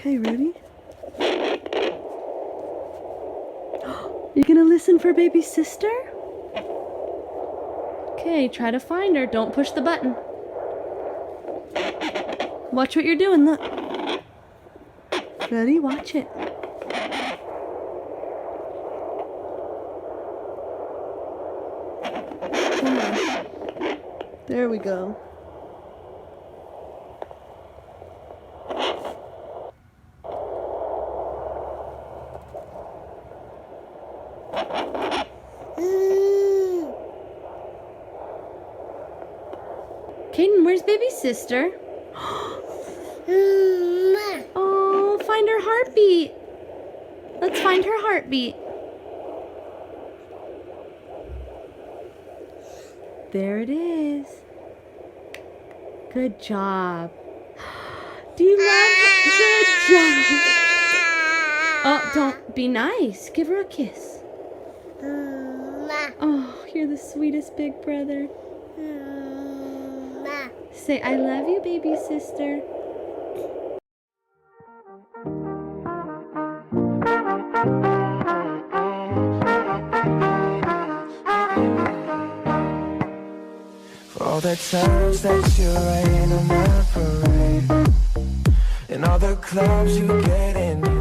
Okay, ready? You gonna listen for baby sister? Okay, try to find her. Don't push the button. Watch what you're doing, look. Ready? Watch it. Come on. There we go. Kaden, where's baby sister? Oh, find her heartbeat. Let's find her heartbeat. There it is. Good job. Do you love her? Good job. Oh, don't be nice. Give her a kiss. Oh, you're the sweetest big brother. Say, I love you, baby sister. For all the times that you rain on my parade, and all the clubs you get in.